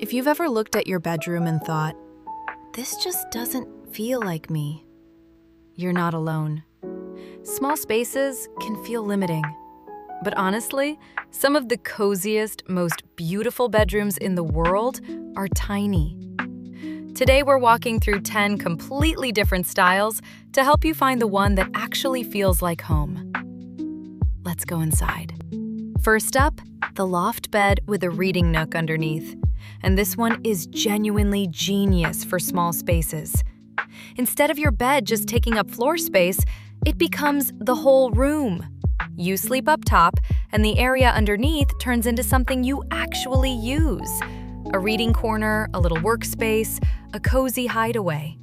If you've ever looked at your bedroom and thought, this just doesn't feel like me, you're not alone. Small spaces can feel limiting, but honestly, some of the coziest, most beautiful bedrooms in the world are tiny. Today we're walking through 10 completely different styles to help you find the one that actually feels like home. Let's go inside. First up, the loft bed with a reading nook underneath. And this one is genuinely genius for small spaces. Instead of your bed just taking up floor space, it becomes the whole room. You sleep up top, and the area underneath turns into something you actually use. A reading corner, a little workspace, a cozy hideaway.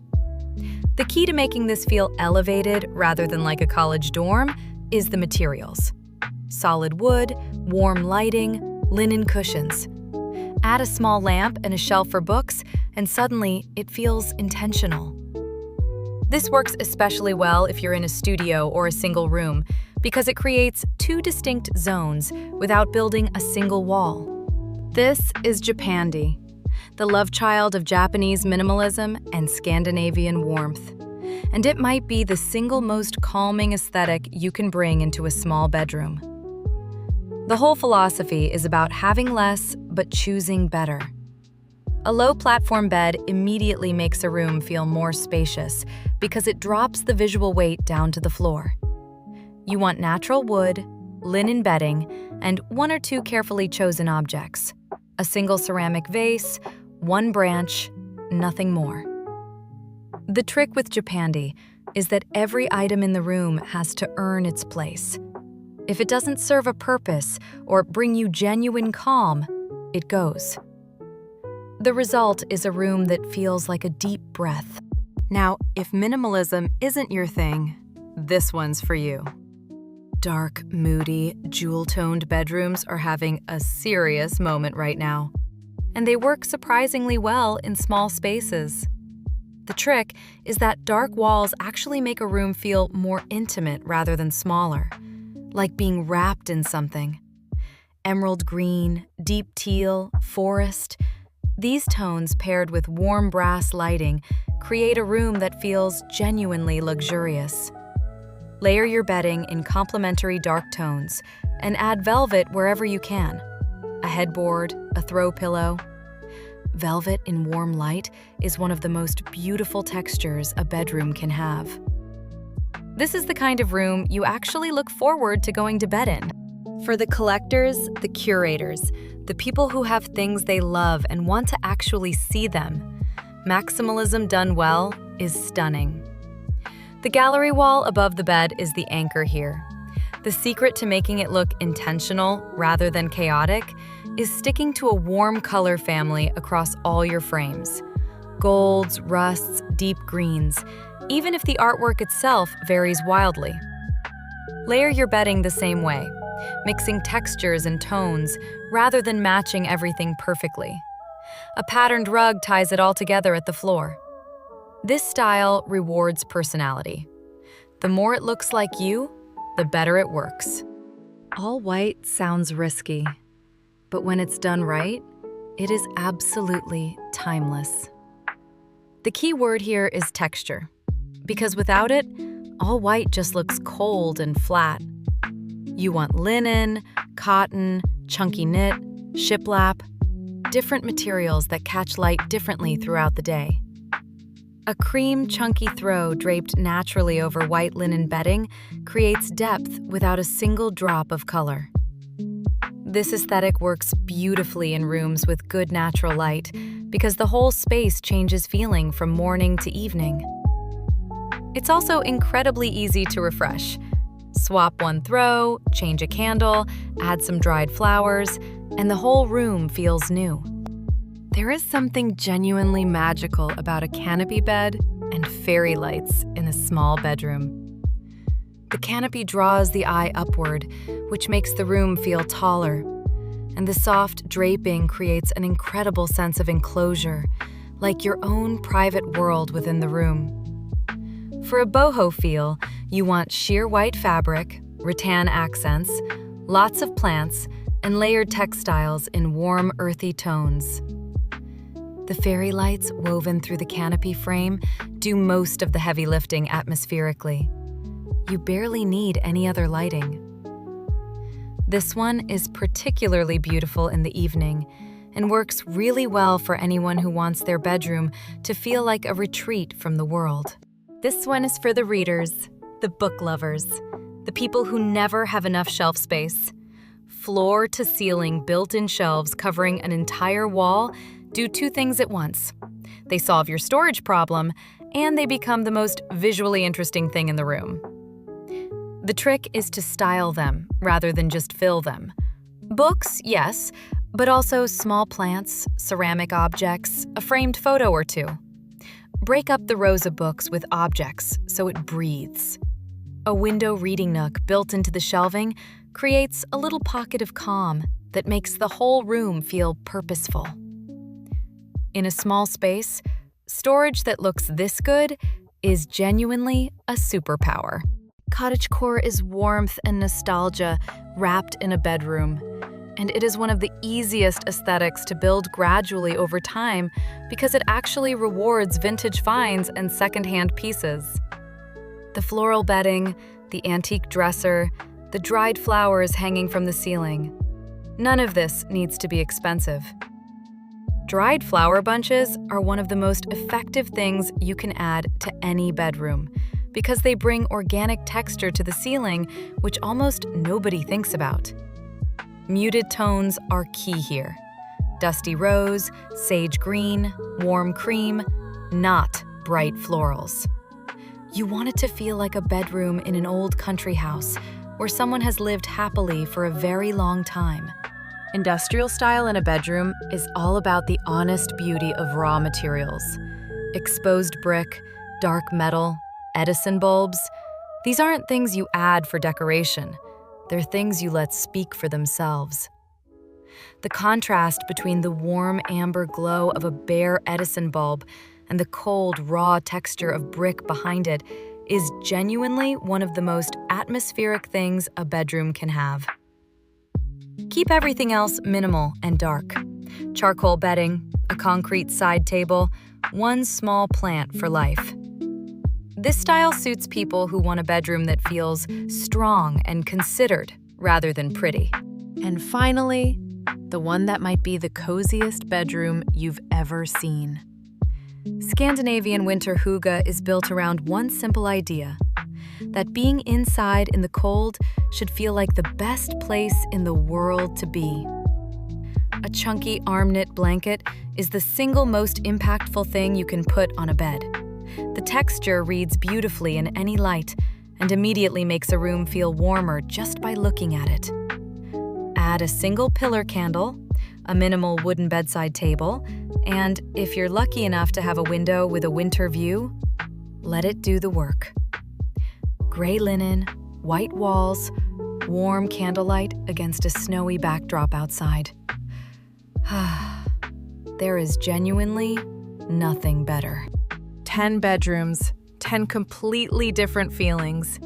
The key to making this feel elevated rather than like a college dorm is the materials. Solid wood, warm lighting, linen cushions. Add a small lamp and a shelf for books, and suddenly it feels intentional. This works especially well if you're in a studio or a single room, because it creates two distinct zones without building a single wall. This is Japandi, the love child of Japanese minimalism and Scandinavian warmth. And it might be the single most calming aesthetic you can bring into a small bedroom. The whole philosophy is about having less but choosing better. A low platform bed immediately makes a room feel more spacious because it drops the visual weight down to the floor. You want natural wood, linen bedding, and one or two carefully chosen objects. A single ceramic vase, one branch, nothing more. The trick with Japandi is that every item in the room has to earn its place. If it doesn't serve a purpose or bring you genuine calm, it goes. The result is a room that feels like a deep breath. Now, if minimalism isn't your thing, this one's for you. Dark, moody, jewel-toned bedrooms are having a serious moment right now. And they work surprisingly well in small spaces. The trick is that dark walls actually make a room feel more intimate rather than smaller, like being wrapped in something. Emerald green, deep teal, forest. These tones paired with warm brass lighting create a room that feels genuinely luxurious. Layer your bedding in complementary dark tones and add velvet wherever you can. A headboard, a throw pillow. Velvet in warm light is one of the most beautiful textures a bedroom can have. This is the kind of room you actually look forward to going to bed in. For the collectors, the curators, the people who have things they love and want to actually see them, maximalism done well is stunning. The gallery wall above the bed is the anchor here. The secret to making it look intentional rather than chaotic is sticking to a warm color family across all your frames. Golds, rusts, deep greens, even if the artwork itself varies wildly. Layer your bedding the same way, mixing textures and tones rather than matching everything perfectly. A patterned rug ties it all together at the floor. This style rewards personality. The more it looks like you, the better it works. All white sounds risky, but when it's done right, it is absolutely timeless. The key word here is texture, because without it, all white just looks cold and flat. You want linen, cotton, chunky knit, shiplap, different materials that catch light differently throughout the day. A cream, chunky throw draped naturally over white linen bedding creates depth without a single drop of color. This aesthetic works beautifully in rooms with good natural light because the whole space changes feeling from morning to evening. It's also incredibly easy to refresh. Swap one throw, change a candle, add some dried flowers, and the whole room feels new. There is something genuinely magical about a canopy bed and fairy lights in a small bedroom. The canopy draws the eye upward, which makes the room feel taller, and the soft draping creates an incredible sense of enclosure, like your own private world within the room. For a boho feel, you want sheer white fabric, rattan accents, lots of plants, and layered textiles in warm, earthy tones. The fairy lights woven through the canopy frame do most of the heavy lifting atmospherically. You barely need any other lighting. This one is particularly beautiful in the evening and works really well for anyone who wants their bedroom to feel like a retreat from the world. This one is for the readers, the book lovers, the people who never have enough shelf space. Floor-to-ceiling built-in shelves covering an entire wall do two things at once. They solve your storage problem, and they become the most visually interesting thing in the room. The trick is to style them rather than just fill them. Books, yes, but also small plants, ceramic objects, a framed photo or two. Break up the rows of books with objects so it breathes. A window reading nook built into the shelving creates a little pocket of calm that makes the whole room feel purposeful. In a small space, storage that looks this good is genuinely a superpower. Cottagecore is warmth and nostalgia wrapped in a bedroom, and it is one of the easiest aesthetics to build gradually over time because it actually rewards vintage finds and secondhand pieces. The floral bedding, the antique dresser, the dried flowers hanging from the ceiling. None of this needs to be expensive. Dried flower bunches are one of the most effective things you can add to any bedroom because they bring organic texture to the ceiling, which almost nobody thinks about. Muted tones are key here. Dusty rose, sage green, warm cream, not bright florals. You want it to feel like a bedroom in an old country house where someone has lived happily for a very long time. Industrial style in a bedroom is all about the honest beauty of raw materials. Exposed brick, dark metal, Edison bulbs. These aren't things you add for decoration. They're things you let speak for themselves. The contrast between the warm amber glow of a bare Edison bulb and the cold, raw texture of brick behind it is genuinely one of the most atmospheric things a bedroom can have. Keep everything else minimal and dark. Charcoal bedding, a concrete side table, one small plant for life. This style suits people who want a bedroom that feels strong and considered rather than pretty. And finally, the one that might be the coziest bedroom you've ever seen. Scandinavian Winter hygge is built around one simple idea: that being inside in the cold should feel like the best place in the world to be. A chunky arm-knit blanket is the single most impactful thing you can put on a bed. The texture reads beautifully in any light and immediately makes a room feel warmer just by looking at it. Add a single pillar candle, a minimal wooden bedside table, and if you're lucky enough to have a window with a winter view, let it do the work. Gray linen, white walls, warm candlelight against a snowy backdrop outside. There is genuinely nothing better. 10 bedrooms, 10 completely different feelings,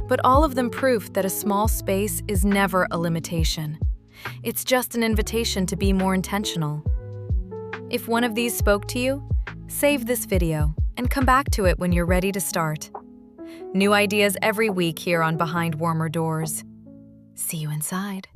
but all of them proof that a small space is never a limitation. It's just an invitation to be more intentional. If one of these spoke to you, save this video and come back to it when you're ready to start. New ideas every week here on Behind Warmer Doors. See you inside.